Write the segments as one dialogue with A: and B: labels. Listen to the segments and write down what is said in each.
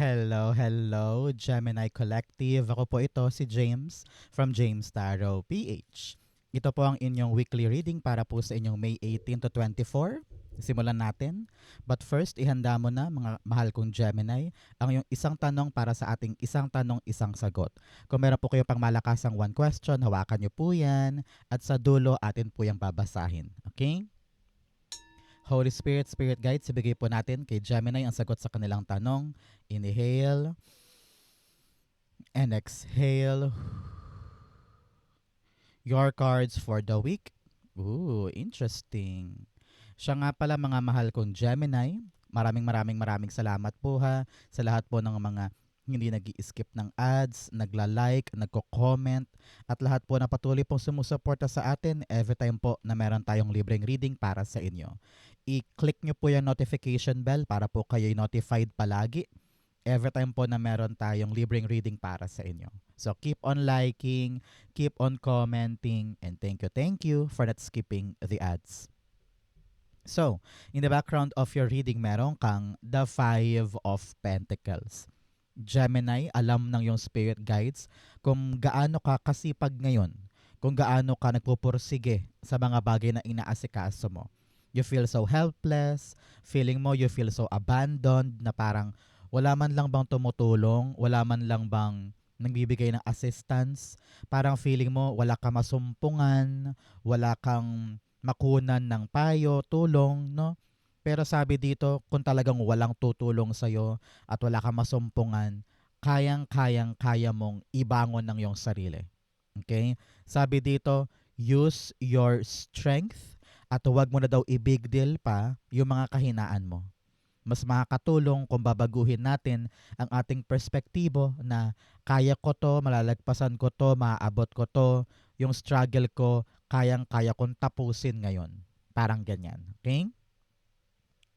A: Hello, hello, Gemini Collective. Ako po ito, si James from James Tarot PH. Ito po ang inyong weekly reading para po sa inyong May 18 to 24. Simulan natin. But first, ihanda mo na mga mahal kong Gemini ang iyong isang tanong para sa ating isang tanong, isang sagot. Kung meron po kayong pangmalakasang one question, hawakan niyo po yan at sa dulo atin po yung babasahin. Okay? Holy Spirit, Spirit Guides, ibigay po natin kay Gemini ang sagot sa kanilang tanong. Inhale and exhale. Your cards for the week. Ooh, interesting. Siya nga pala mga mahal kong Gemini. Maraming salamat po ha sa lahat po ng mga hindi nag-i-skip ng ads, nagla-like, nagko-comment, at lahat po na patuloy pong sumusuporta sa atin every time po na meron tayong libreng reading para sa inyo. I-click nyo po yung notification bell para po kayo notified palagi every time po na meron tayong libreng reading para sa inyo. So keep on liking, keep on commenting, and thank you for not skipping the ads. So, in the background of your reading, meron kang the Five of Pentacles. Gemini, alam ng yung spirit guides kung gaano ka kasipag ngayon, kung gaano ka nagpupursige sa mga bagay na inaasikaso mo. You feel so helpless, feeling mo you feel so abandoned na parang wala man lang bang tumutulong, wala man lang bang nagbibigay ng assistance, parang feeling mo wala ka masumpungan, wala kang makunan ng payo, tulong, no? Pero sabi dito, kung talagang walang tutulong sa'yo at wala kang masumpungan, kaya mong ibangon ng iyong sarili. Okay? Sabi dito, use your strength at huwag mo na daw i-big deal pa yung mga kahinaan mo. Mas makakatulong kung babaguhin natin ang ating perspektibo na kaya ko to, malalagpasan ko to, maaabot ko to, yung struggle ko, kaya kong tapusin ngayon. Parang ganyan. Okay?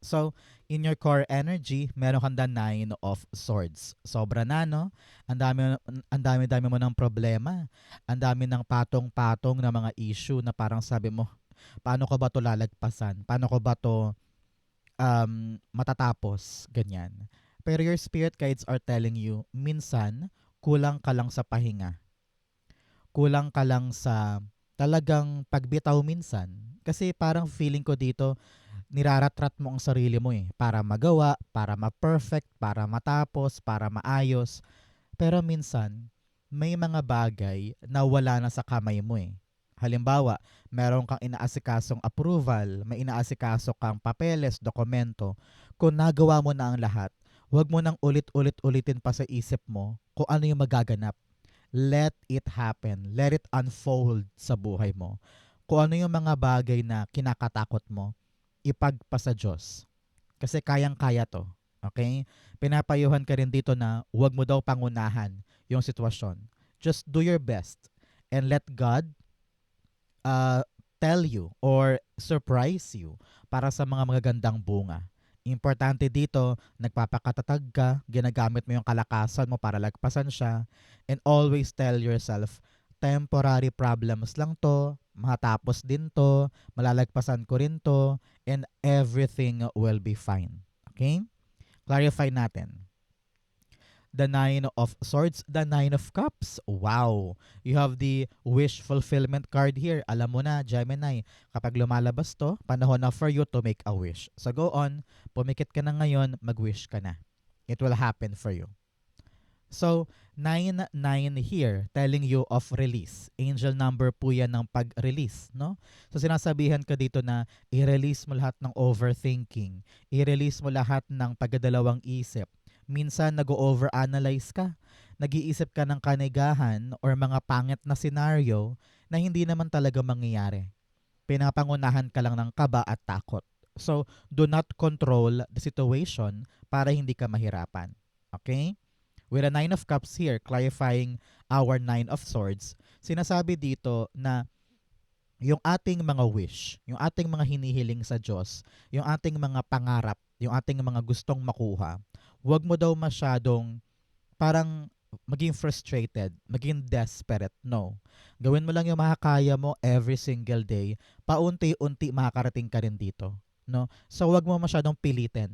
A: So, in your core energy, meron kang the Nine of Swords. Sobra na, no? Ang dami mo ng problema. Ang dami ng patong-patong na mga issue na parang sabi mo, paano ko ba to lalagpasan? Paano ko ba to matatapos? Ganyan. Pero your spirit guides are telling you, minsan, kulang ka lang sa pahinga. Kulang ka lang sa talagang pagbitaw minsan. Kasi parang feeling ko dito, niraratrat mo ang sarili mo para magawa, para ma-perfect, para matapos, para maayos. Pero minsan, may mga bagay na wala na sa kamay mo Halimbawa, meron kang inaasikasong approval, may inaasikaso kang papeles, dokumento. Kung nagawa mo na ang lahat, huwag mo nang ulit-ulitin pa sa isip mo kung ano yung magaganap. Let it happen. Let it unfold sa buhay mo. Kung ano yung mga bagay na kinakatakot mo, ipagpasa Diyos. Kasi kayang-kaya to. Okay? Pinapayuhan ka rin dito na huwag mo daw pangunahan yung sitwasyon. Just do your best and let God tell you or surprise you para sa mga magagandang bunga. Importante dito, nagpapakatatag ka, ginagamit mo yung kalakasan mo para lagpasan siya, and always tell yourself, temporary problems lang to, matapos din to, malalagpasan ko rin to, and everything will be fine. Okay? Clarify natin. The Nine of Swords, the Nine of Cups. Wow! You have the wish fulfillment card here. Alam mo na, Gemini, kapag lumalabas to, panahon na for you to make a wish. So go on, pumikit ka na ngayon, mag-wish ka na. It will happen for you. So, 9-9 here, telling you of release. Angel number po yan ng pag-release, no? So, sinasabihan ka dito na i-release mo lahat ng overthinking. I-release mo lahat ng pagdadalawang isip. Minsan, nag-overanalyze ka. Nag-iisip ka ng kanigahan or mga pangit na senaryo na hindi naman talaga mangyayari. Pinapangunahan ka lang ng kaba at takot. So, do not control the situation para hindi ka mahirapan. Okay? With a Nine of Cups here, clarifying our Nine of Swords, sinasabi dito na yung ating mga wish, yung ating mga hinihiling sa Diyos, yung ating mga pangarap, yung ating mga gustong makuha, huwag mo daw masyadong parang maging frustrated, maging desperate. No. Gawin mo lang yung makakaya mo every single day. Paunti-unti makakarating ka rin dito. No? So huwag mo masyadong pilitin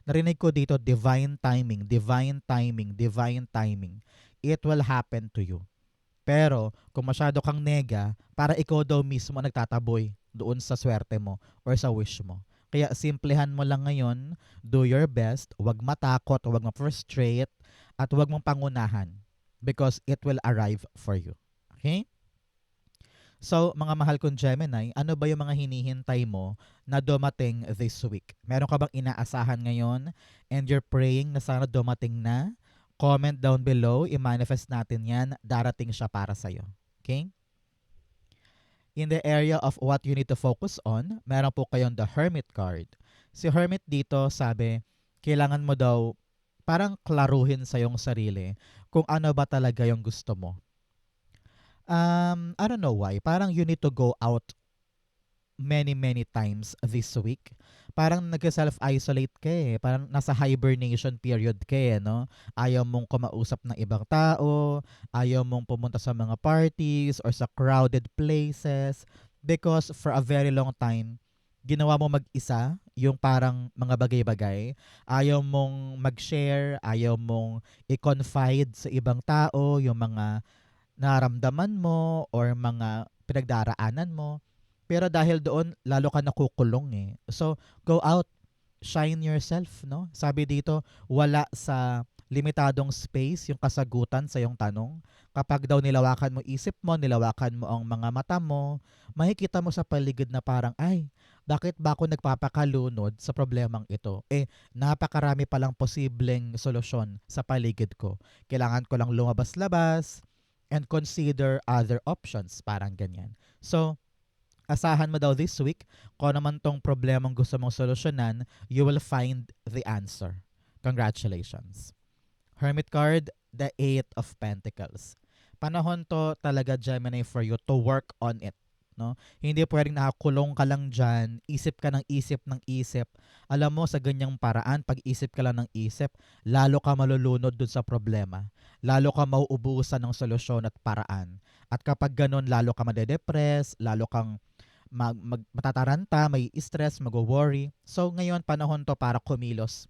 A: Narinig ko dito, divine timing, divine timing, divine timing. It will happen to you. Pero kung masyado kang nega, para ikaw daw mismo ang nagtataboy doon sa swerte mo or sa wish mo. Kaya simplehan mo lang ngayon, do your best, huwag matakot, huwag ma-frustrate, at huwag mong pangunahan because it will arrive for you. Okay? So, mga mahal kong Gemini, ano ba yung mga hinihintay mo na dumating this week? Meron ka bang inaasahan ngayon and you're praying na sana dumating na? Comment down below, i-manifest natin yan, darating siya para sa'yo. Okay? In the area of what you need to focus on, meron po kayong the Hermit card. Si Hermit dito, sabi, kailangan mo daw parang klaruhin sa iyong sarili kung ano ba talaga yung gusto mo. I don't know why. Parang you need to go out many times this week. Parang nag-self-isolate ka eh. Parang nasa hibernation period ka eh, no? Ayaw mong kumausap ng ibang tao, ayaw mong pumunta sa mga parties or sa crowded places because for a very long time, ginawa mo mag-isa yung parang mga bagay-bagay. Ayaw mong mag-share, ayaw mong i-confide sa ibang tao yung mga naramdaman mo or mga pinagdaraanan mo. Pero dahil doon, lalo ka nakukulong eh. So, go out, shine yourself, no? Sabi dito, wala sa limitadong space yung kasagutan sa iyong tanong. Kapag daw nilawakan mo isip mo, nilawakan mo ang mga mata mo, makikita mo sa paligid na parang, ay, bakit ba ako nagpapakalunod sa problemang ito? Eh, napakarami palang posibleng solusyon sa paligid ko. Kailangan ko lang lumabas-labas and consider other options, parang ganyan. So, asahan mo daw this week, kung naman tong problemang gusto mong solusyonan, you will find the answer. Congratulations. Hermit card, the Eight of Pentacles. Panahon to talaga, Gemini, for you to work on it. No? Hindi pwedeng nakakulong ka lang dyan, isip ka ng isip ng isip. Alam mo, sa ganyang paraan, pag isip ka lang ng isip, lalo ka malulunod dun sa problema. Lalo ka mauubusan ng solusyon at paraan. At kapag ganun, lalo ka madedepress, lalo kang matataranta, may stress, mag-worry. So ngayon, panahon to para kumilos.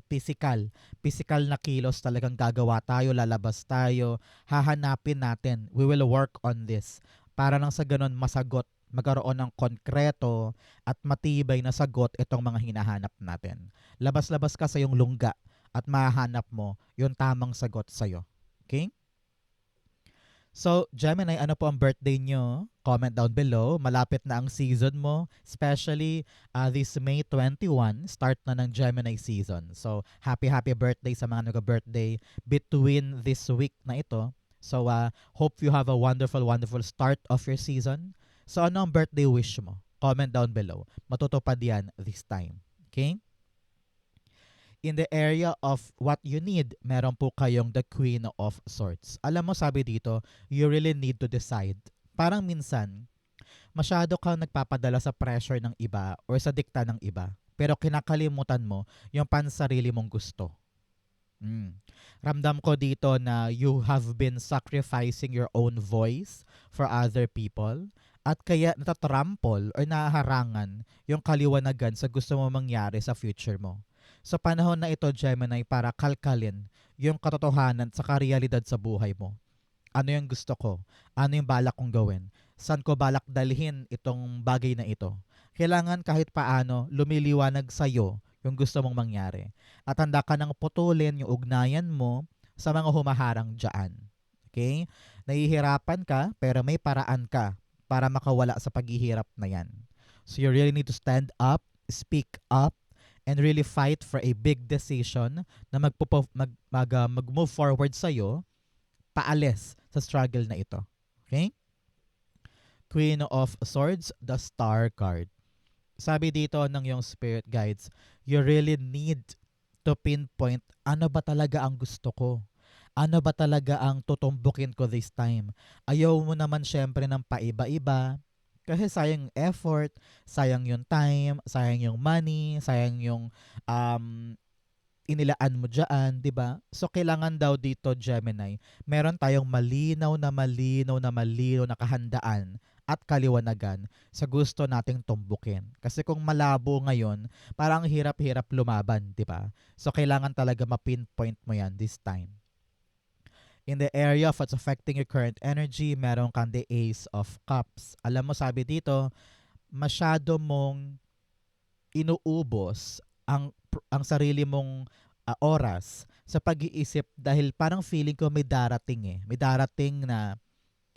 A: Physical. Physical na kilos talagang gagawa tayo, lalabas tayo, hahanapin natin. We will work on this. Para lang sa ganun masagot, magkaroon ng konkreto at matibay na sagot itong mga hinahanap natin. Labas-labas ka sa iyong lungga at mahanap mo yung tamang sagot sa'yo. Okay? So, Gemini, ano po ang birthday nyo? Comment down below. Malapit na ang season mo. Especially this May 21, start na ng Gemini season. So, happy birthday sa mga nag-birthday between this week na ito. So, hope you have a wonderful start of your season. So, ano ang birthday wish mo? Comment down below. Matutupad yan this time. Okay? In the area of what you need, meron po kayong the Queen of Swords. Alam mo, sabi dito, you really need to decide. Parang minsan, masyado kang nagpapadala sa pressure ng iba or sa dikta ng iba. Pero kinakalimutan mo yung pansarili mong gusto. Ramdam ko dito na you have been sacrificing your own voice for other people at kaya natatrample or nahaharangan yung kaliwanagan sa gusto mo mangyari sa future mo. Sa panahon na ito, Gemini, para kalkalin yung katotohanan sa karealidad sa buhay mo. Ano yung gusto ko? Ano yung balak kong gawin? Saan ko balak dalhin itong bagay na ito? Kailangan kahit paano lumiliwanag sa'yo yung gusto mong mangyari. At handa ka nang putulin yung ugnayan mo sa mga humaharang dyan. Okay? Nahihirapan ka pero may paraan ka para makawala sa paghihirap na yan. So you really need to stand up, speak up, and really fight for a big decision na mag-move forward sa'yo, paalis sa struggle na ito. Okay? Queen of Swords, the Star card. Sabi dito ng yung spirit guides, you really need to pinpoint ano ba talaga ang gusto ko. Ano ba talaga ang tutumbukin ko this time. Ayaw mo naman syempre ng paiba-iba. Kasi sayang yung effort, sayang yung time, sayang yung money, sayang yung inilaan mo dyan, di ba? So, kailangan daw dito, Gemini, meron tayong malinaw na kahandaan at kaliwanagan sa gusto nating tumbukin. Kasi kung malabo ngayon, parang hirap-hirap lumaban, di ba? So, kailangan talaga ma-pinpoint mo yan this time. In the area of what's affecting your current energy, meron kang the Ace of Cups. Alam mo, sabi dito, masyado mong inuubos ang sarili mong oras sa pag-iisip dahil parang feeling ko may darating eh. May darating na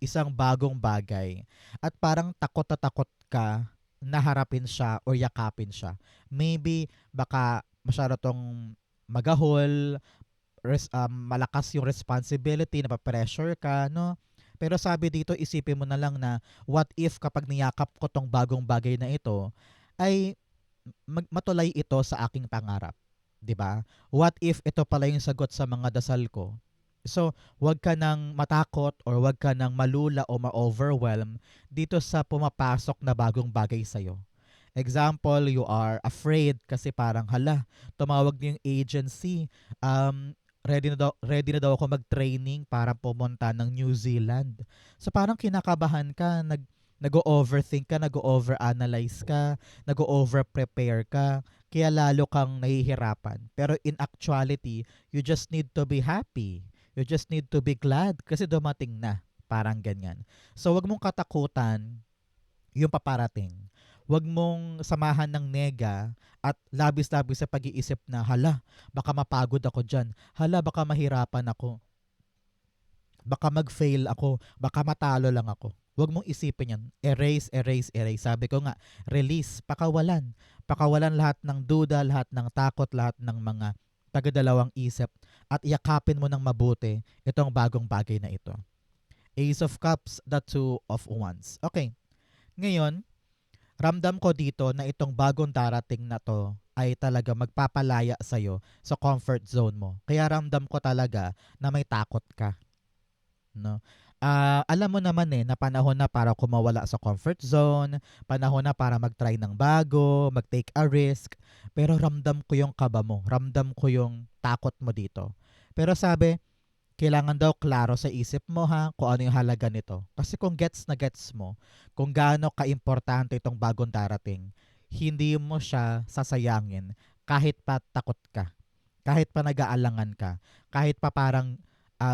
A: isang bagong bagay at parang takot na takot ka na harapin siya o yakapin siya. Maybe baka masyado tong magahol, malakas yung responsibility, napapressure ka, no? Pero sabi dito, isipin mo na lang na what if kapag niyakap ko tong bagong bagay na ito, ay matulay ito sa aking pangarap. 'Di ba? What if ito pala yung sagot sa mga dasal ko? So, wag ka nang matakot or wag ka nang malula o ma-overwhelm dito sa pumapasok na bagong bagay sa'yo. Example, you are afraid kasi parang hala, tumawag na yung agency. Ready na daw ako mag-training para pumunta ng New Zealand. So parang kinakabahan ka, nag-overthink ka, nag-overanalyze ka, nag-overprepare ka, kaya lalo kang nahihirapan. Pero in actuality, you just need to be happy. You just need to be glad kasi dumating na. Parang ganyan. So wag mong katakutan yung paparating. Wag mong samahan ng nega at labis-labis sa pag-iisip na, hala, baka mapagod ako dyan. Hala, baka mahirapan ako. Baka mag-fail ako. Baka matalo lang ako. Wag mong isipin yan. Erase, erase, erase. Sabi ko nga, release, pakawalan. Pakawalan lahat ng duda, lahat ng takot, lahat ng mga tagadalawang isip at yakapin mo ng mabuti itong bagong bagay na ito. Ace of Cups, the Two of Wands. Okay, ngayon, ramdam ko dito na itong bagong darating na to ay talaga magpapalaya sa'yo sa comfort zone mo. Kaya ramdam ko talaga na may takot ka. No? Alam mo naman na panahon na para kumawala sa comfort zone, panahon na para mag-try ng bago, mag-take a risk, pero ramdam ko yung kaba mo, ramdam ko yung takot mo dito. Pero sabi, kailangan daw klaro sa isip mo kung ano yung halaga nito. Kasi kung gets na gets mo, kung gaano ka-importante itong bagong darating, hindi mo siya sasayangin kahit pa takot ka, kahit pa nag-aalangan ka, kahit pa parang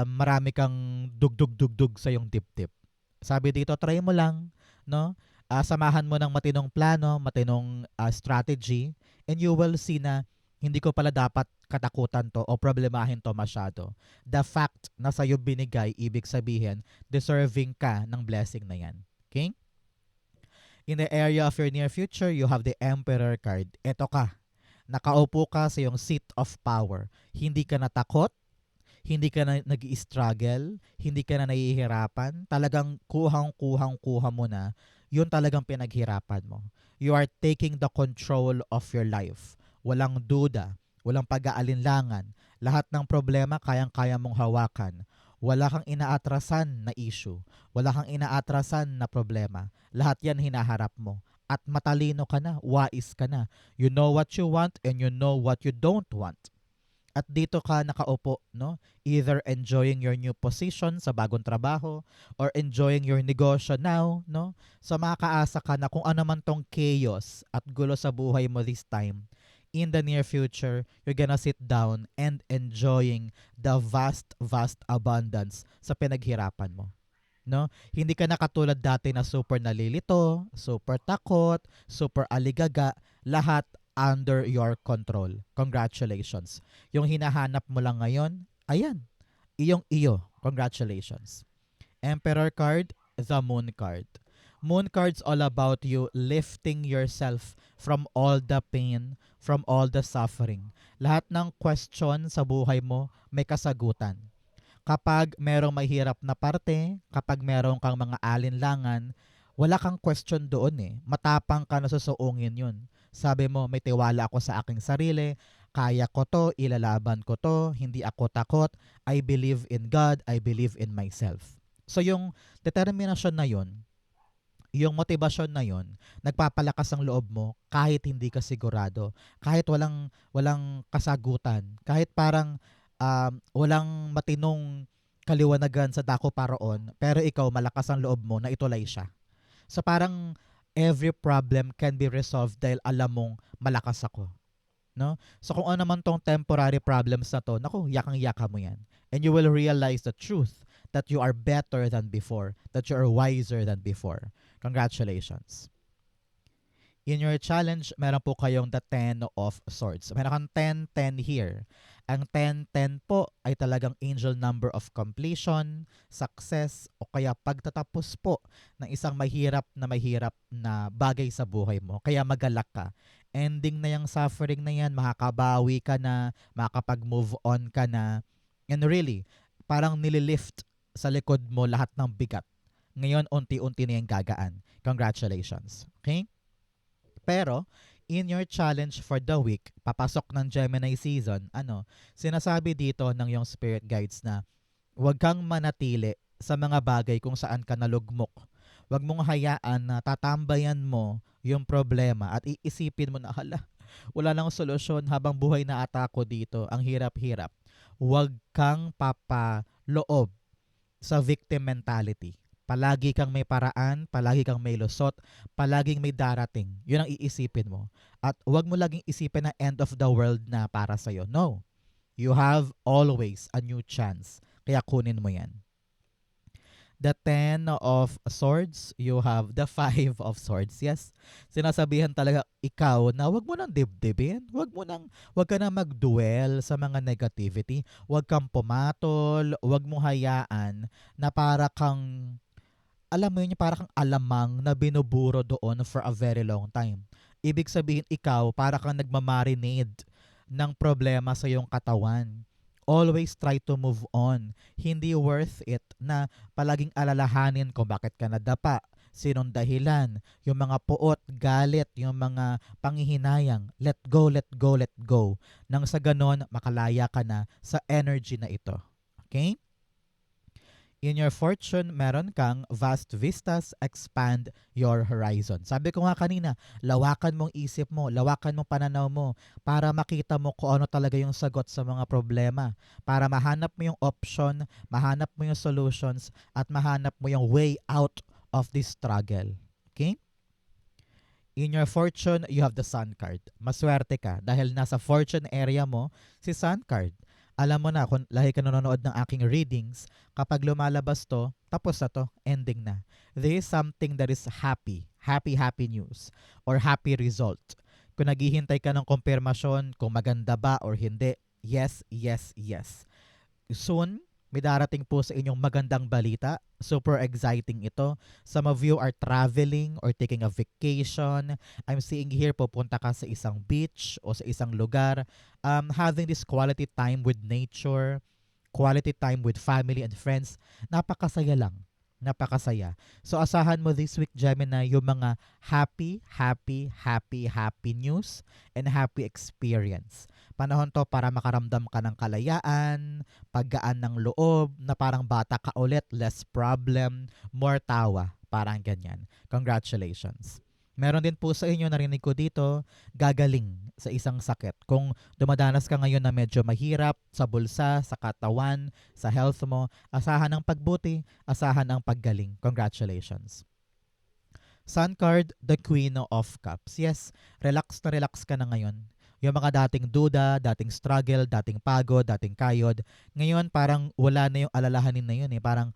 A: marami kang dugdug-dugdug sa yung dibdib. Sabi dito, try mo lang, no? Samahan mo ng matinong plano, matinong strategy, and you will see na hindi ko pala dapat katakutan to o problemahin to masyado. The fact na sa'yo binigay, ibig sabihin, deserving ka ng blessing na yan. Okay? In the area of your near future, you have the Emperor card. Eto ka. Nakaupo ka sa yung seat of power. Hindi ka natakot, hindi ka na nag-i-struggle, hindi ka na nahihirapan, talagang kuhang-kuhang-kuha mo na, yun talagang pinaghirapan mo. You are taking the control of your life. Walang duda, walang pag-aalinlangan. Lahat ng problema kayang-kaya mong hawakan. Wala kang inaatrasan na issue. Wala kang inaatrasan na problema. Lahat yan hinaharap mo. At matalino ka na, wais ka na. You know what you want and you know what you don't want. At dito ka nakaupo, no? Either enjoying your new position sa bagong trabaho or enjoying your negosyo now, no? So makakaasa ka na kung ano man tong chaos at gulo sa buhay mo this time. In the near future, you're gonna sit down and enjoying the vast, vast abundance sa pinaghirapan mo. No? Hindi ka na katulad dati na super nalilito, super takot, super aligaga, lahat under your control. Congratulations. Yung hinahanap mo lang ngayon, ayan, iyong iyo. Congratulations. Emperor card, the Moon card. Moon card's all about you lifting yourself from all the pain, from all the suffering. Lahat ng question sa buhay mo, may kasagutan. Kapag merong mahirap na parte, kapag merong kang mga alinlangan, wala kang question doon eh. Matapang ka na susuungin yun. Sabi mo, may tiwala ako sa aking sarili, kaya ko to, ilalaban ko to, hindi ako takot, I believe in God, I believe in myself. So yung determinasyon na yun, yung motibasyon na yun, nagpapalakas ang loob mo kahit hindi ka sigurado, kahit walang kasagutan, kahit parang walang matinong kaliwanagan sa dako paroon, pero ikaw malakas ang loob mo na ituloy siya. So parang every problem can be resolved dahil alam mong malakas ako. No? So kung ano man tong temporary problems na to, naku, yakang-yaka mo yan. And you will realize the truth that you are better than before, that you are wiser than before. Congratulations. In your challenge, meron po kayong the 10 of swords. Meron kang 10-10 here. Ang 10-10 po ay talagang angel number of completion, success, o kaya pagtatapos po ng isang mahirap na bagay sa buhay mo. Kaya magalak ka. Ending na yung suffering na yan, makakabawi ka na, makakapag-move on ka na. And really, parang nililift sa likod mo lahat ng bigat. Ngayon, unti-unti na yung gagaan. Congratulations. Okay? Pero, in your challenge for the week, papasok ng Gemini season, sinasabi dito ng yung spirit guides na huwag kang manatili sa mga bagay kung saan ka nalugmok. Huwag mong hayaan na tatambayan mo yung problema at iisipin mo na, hala, wala lang solusyon habang buhay na ata ako dito. Ang hirap-hirap. Huwag kang papaloob sa victim mentality. Palagi kang may paraan, palagi kang may lusot, palaging may darating. Yun ang iisipin mo. At huwag mo laging isipin na end of the world na para sa'yo. No. You have always a new chance. Kaya kunin mo yan. The 10 of swords, you have the 5 of swords. Yes, sinasabihan talaga ikaw na wag mo nang dibdibin. Wag ka nang magduel sa mga negativity. Wag kang pumatol. Wag mo hayaan na para kang, alam mo yun, para kang alamang na binuburo doon for a very long time. Ibig sabihin, ikaw, para kang nagmamarinade ng problema sa iyong katawan. Always try to move on. Hindi worth it na palaging alalahanin kung bakit ka nadapa, sinong dahilan, yung mga puot, galit, yung mga panghihinayang. Let go, let go, let go. Nang sa ganon, makalaya ka na sa energy na ito. Okay? In your fortune, meron kang vast vistas, expand your horizon. Sabi ko nga kanina, lawakan mong isip mo, lawakan mong pananaw mo para makita mo kung ano talaga yung sagot sa mga problema. Para mahanap mo yung option, mahanap mo yung solutions, at mahanap mo yung way out of this struggle. Okay? In your fortune, you have the sun card. Maswerte ka dahil nasa fortune area mo si sun card. Alam mo na, kung lahi ka nanonood ng aking readings, kapag lumalabas to, tapos na to, ending na. There is something that is happy news, or happy result. Kung naghihintay ka ng kumpirmasyon, kung maganda ba or hindi, yes. Soon, may darating po sa inyong magandang balita. Super exciting ito. Some of you are traveling or taking a vacation. I'm seeing here, pupunta ka sa isang beach o sa isang lugar. Having this quality time with nature, quality time with family and friends. Napakasaya lang. Napakasaya. So asahan mo this week, Gemini, yung mga happy news and happy experience. Panahon to para makaramdam ka ng kalayaan, paggaan ng loob, na parang bata ka ulit, less problem, more tawa, parang ganyan. Congratulations. Meron din po sa inyo, narinig ko dito, gagaling sa isang sakit. Kung dumadanas ka ngayon na medyo mahirap sa bulsa, sa katawan, sa health mo, asahan ang pagbuti, asahan ang paggaling. Congratulations. Sun card, the Queen of Cups. Yes, relax na relax ka na ngayon. Yung mga dating duda, dating struggle, dating pagod, dating kayod, ngayon parang wala na yung alalahanin na yun eh. Parang,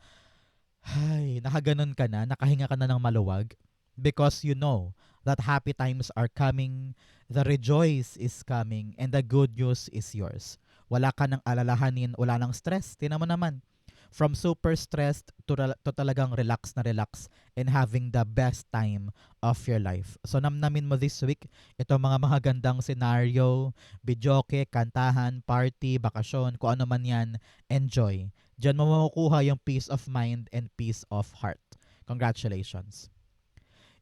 A: ay, nakaganon ka na, nakahinga ka na ng maluwag. Because you know that happy times are coming, the rejoice is coming, and the good news is yours. Wala ka ng alalahanin, wala ng stress. Tingnan mo naman, from super stressed to talagang relax na relax and having the best time of your life. So namnamin mo this week itong mga magandang scenario, videoke, kantahan, party, bakasyon, kung ano man yan, enjoy. Diyan mo makukuha yung peace of mind and peace of heart. Congratulations.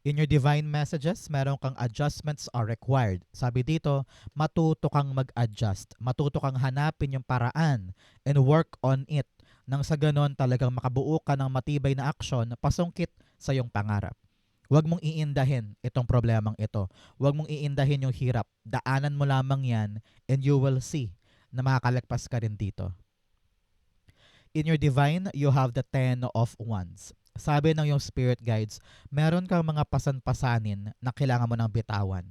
A: In your divine messages, meron kang adjustments are required. Sabi dito, matuto kang mag-adjust. Matuto kang hanapin yung paraan and work on it. Nang sa ganon, talagang makabuo ka ng matibay na aksyon na pasungkit sa iyong pangarap. Huwag mong iindahin itong problemang ito. Huwag mong iindahin yung hirap. Daanan mo lamang yan and you will see na makakalagpas ka rin dito. In your divine, you have the 10 of Wands. Sabi ng yung spirit guides, meron kang mga pasan-pasanin na kailangan mo ng bitawan.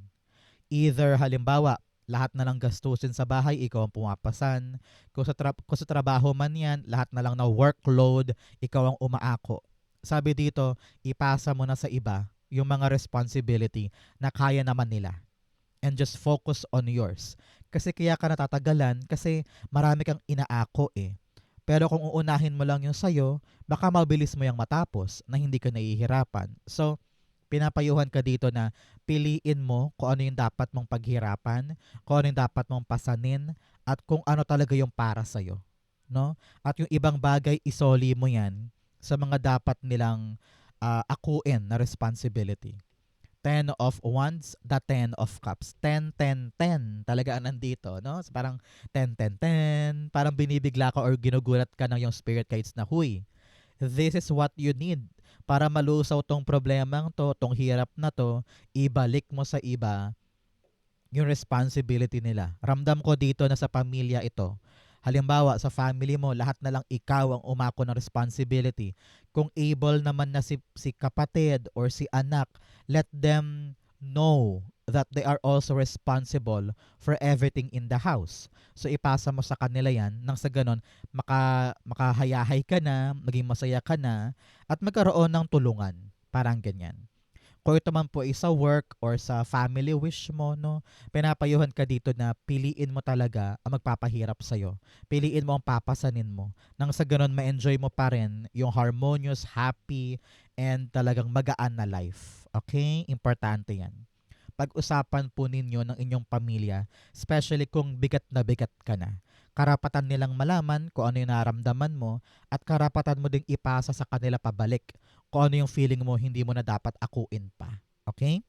A: Either halimbawa, lahat na lang gastusin sa bahay, ikaw ang pumapasan. Kung sa trabaho man yan, lahat na lang na workload, ikaw ang umaako. Sabi dito, ipasa mo na sa iba yung mga responsibility na kaya naman nila. And just focus on yours. Kasi kaya ka natatagalan kasi marami kang inaako eh. Pero kung uunahin mo lang yung sayo, baka mabilis mo yung matapos na hindi ka nahihirapan. So, pinapayuhan ka dito na piliin mo kung ano yung dapat mong paghirapan, kung ano yung dapat mong pasanin, at kung ano talaga yung para sa'yo. No? At yung ibang bagay, isoli mo yan sa mga dapat nilang akuin na responsibility. 10 of Wands, the 10 of Cups. 10, 10, 10. Talaga ang nandito, no? So, parang 10, 10, 10. Parang binibigla ka or ginugulat ka ng yung spirit guides na, huy, this is what you need para malusaw tong problemang to, tong hirap na to, ibalik mo sa iba yung responsibility nila. Ramdam ko dito na sa pamilya ito. Halimbawa, sa family mo, lahat na lang ikaw ang umako ng responsibility. Kung able naman na si kapatid or si anak, let them know that they are also responsible for everything in the house. So ipasa mo sa kanila yan nang sa ganon makahayahay ka na, maging masaya ka na, at magkaroon ng tulungan. Parang ganyan. Kung ito man po ay sa work or sa family wish mo, no, pinapayuhan ka dito na piliin mo talaga ang magpapahirap sa'yo. Piliin mo ang papasanin mo. Nang sa ganun, ma-enjoy mo pa rin yung harmonious, happy, and talagang magaan na life. Okay? Importante yan. Pag-usapan po ninyo ng inyong pamilya, especially kung bigat na bigat ka na. Karapatan nilang malaman kung ano yung naramdaman mo at karapatan mo ding ipasa sa kanila pabalik kung ano yung feeling mo hindi mo na dapat akuin pa. Okay?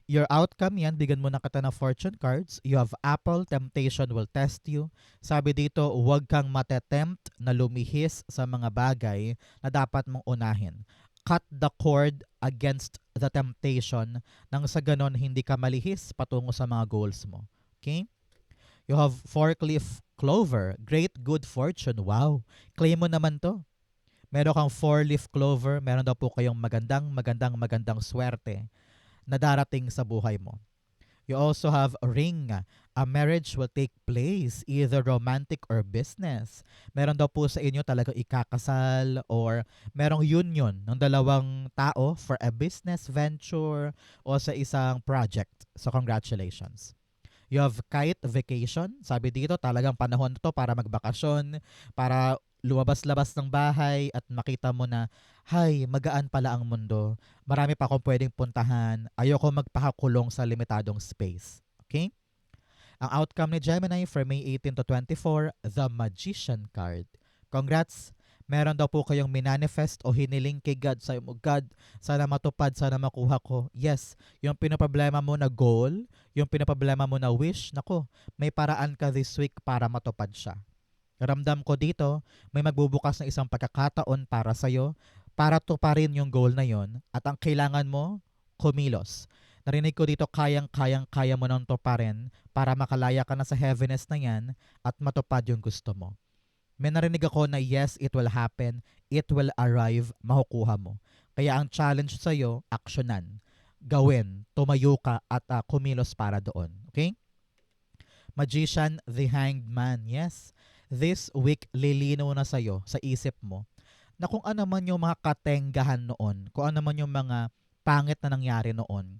A: Your outcome yan, bigyan mo ng kata ng fortune cards. You have apple, temptation will test you. Sabi dito, huwag kang matetempt na lumihis sa mga bagay na dapat mong unahin. Cut the cord against the temptation nang sa ganon hindi ka malihis patungo sa mga goals mo. Okay? You have four-leaf clover. Great good fortune. Wow. Claim mo naman to. Meron kang four-leaf clover. Meron daw po kayong magandang swerte na darating sa buhay mo. You also have a ring. A marriage will take place, either romantic or business. Meron daw po sa inyo talagang ikakasal or merong union ng dalawang tao for a business venture o sa isang project. So congratulations. You have kite vacation. Sabi dito, talagang panahon to para magbakasyon, para lumabas-labas ng bahay at makita mo na, hay, magaan pala ang mundo. Marami pa akong pwedeng puntahan. Ayoko magpakakulong sa limitadong space. Okay? Ang outcome ni Gemini for May 18 to 24, the Magician card. Congrats! Meron daw po kayong minanifest o hiniling kay God. Sabi mo, God, sana matupad, sana makuha ko. Yes, yung pinaproblema mo na goal, yung pinaproblema mo na wish, nako, may paraan ka this week para matupad siya. Ramdam ko dito, may magbubukas na isang pagkakataon para sa'yo para tuparin yung goal na yon at ang kailangan mo, kumilos. Narinig ko dito kaya mo nang tuparin para makalaya ka na sa heaviness na yan at matupad yung gusto mo. May narinig ako na yes, it will happen, it will arrive, makukuha mo. Kaya ang challenge sa'yo, aksyonan. Gawin, tumayo ka at kumilos para doon. Okay? Magician, the Hanged Man. Yes, this week lilinaw na sa'yo, sa isip mo, na kung ano man yung mga katenggahan noon, kung ano man yung mga pangit na nangyari noon,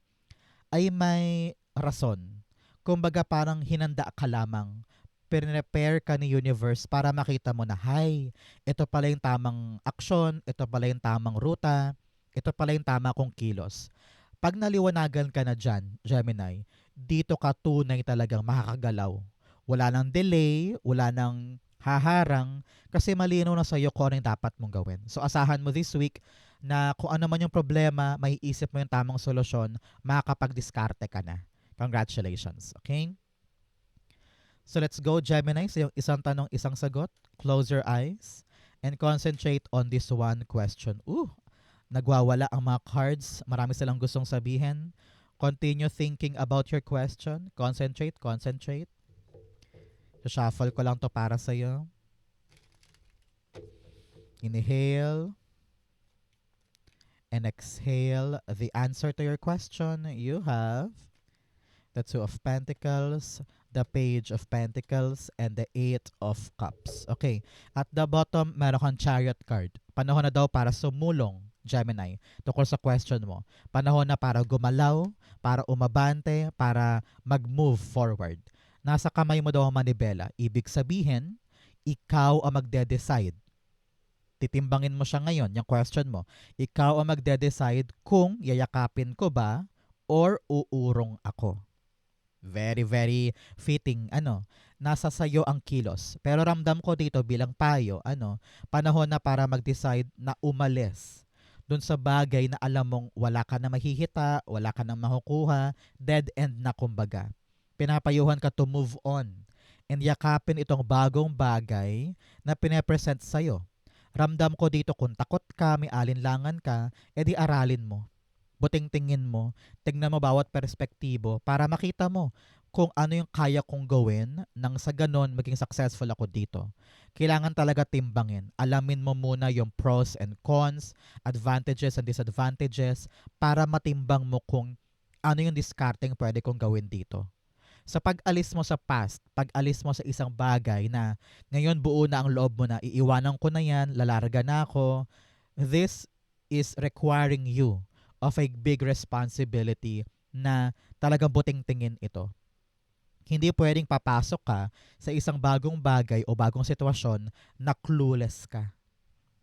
A: ay may rason. Kumbaga parang hinanda ka lamang, prepare ka ni universe para makita mo na, hay, ito pala yung tamang aksyon, ito pala yung tamang ruta, ito pala yung tama kong kilos. Pag naliwanagan ka na dyan, Gemini, dito ka tunay talagang makakagalaw. Wala nang delay, wala nang haharang, kasi malinaw na sa'yo kung ano yung dapat mong gawin. So asahan mo this week na kung ano man yung problema, may isip mo yung tamang solusyon, makakapag-diskarte ka na. Congratulations. Okay? So let's go, Gemini. So yung isang tanong, isang sagot. Close your eyes and concentrate on this one question. Nagwawala ang mga cards. Marami silang gustong sabihin. Continue thinking about your question. Concentrate, concentrate. Shuffle ko lang to para sa'yo. Inhale. and exhale. The answer to your question, you have the Two of Pentacles, the Page of Pentacles, and the Eight of Cups. Okay. At the bottom, meron kang Chariot card. Panahon na daw para sumulong, Gemini, tungkol sa question mo. Panahon na para gumalaw, para umabante, para mag-move forward. Nasa kamay mo daw ang manibela. Ibig sabihin, ikaw ang magde-decide. Titimbangin mo siya ngayon, yung question mo. Ikaw ang magde-decide kung yayakapin ko ba or uurong ako. Very, very fitting. Nasa sayo ang kilos. Pero ramdam ko dito bilang payo, panahon na para mag-decide na umalis dun sa bagay na alam mong wala ka na mahihita, wala ka na makukuha, dead end na kumbaga. Pinapayuhan ka to move on and yakapin itong bagong bagay na pinapresent sa'yo. Ramdam ko dito kung takot ka, may alinlangan ka, edi aralin mo. Buting tingin mo, tingnan mo bawat perspektibo para makita mo kung ano yung kaya kong gawin nang sa ganon maging successful ako dito. Kailangan talaga timbangin. Alamin mo muna yung pros and cons, advantages and disadvantages para matimbang mo kung ano yung discarding pwede kong gawin dito. Sa pag-alis mo sa past, pag-alis mo sa isang bagay na ngayon buo na ang loob mo na iiwanan ko na yan, lalarga na ako, this is requiring you of a big responsibility na talagang buting tingin ito. Hindi pwedeng papasok ka sa isang bagong bagay o bagong sitwasyon na clueless ka.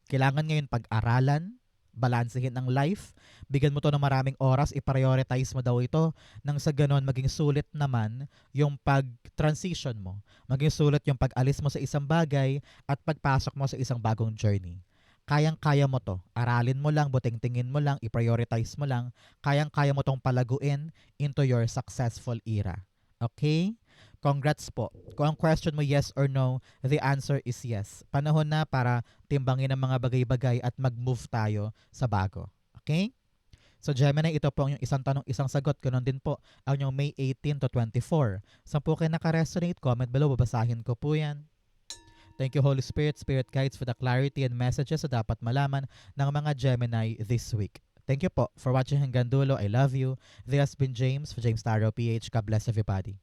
A: Kailangan ngayon pag-aralan, balansehin ang life, bigyan mo to ng maraming oras, i-prioritize mo daw ito nang sa ganon maging sulit naman yung pag-transition mo. Maging sulit yung pag-alis mo sa isang bagay at pagpasok mo sa isang bagong journey. Kayang-kaya mo to. Aralin mo lang, buting tingin mo lang, i-prioritize mo lang. Kayang-kaya mo tong palaguin into your successful era. Okay? Congrats po. Kung ang question mo yes or no, the answer is yes. Panahon na para timbangin ang mga bagay-bagay at mag-move tayo sa bago. Okay? So Gemini, ito po ang yung isang tanong, isang sagot. Ganun din po ang yung May 18 to 24. Saan po kayo nakaresonate? Comment below, babasahin ko po yan. Thank you, Holy Spirit, Spirit Guides, for the clarity and messages na dapat malaman ng mga Gemini this week. Thank you po for watching hanggang dulo. I love you. This has been James for James Tarot PH. God bless everybody.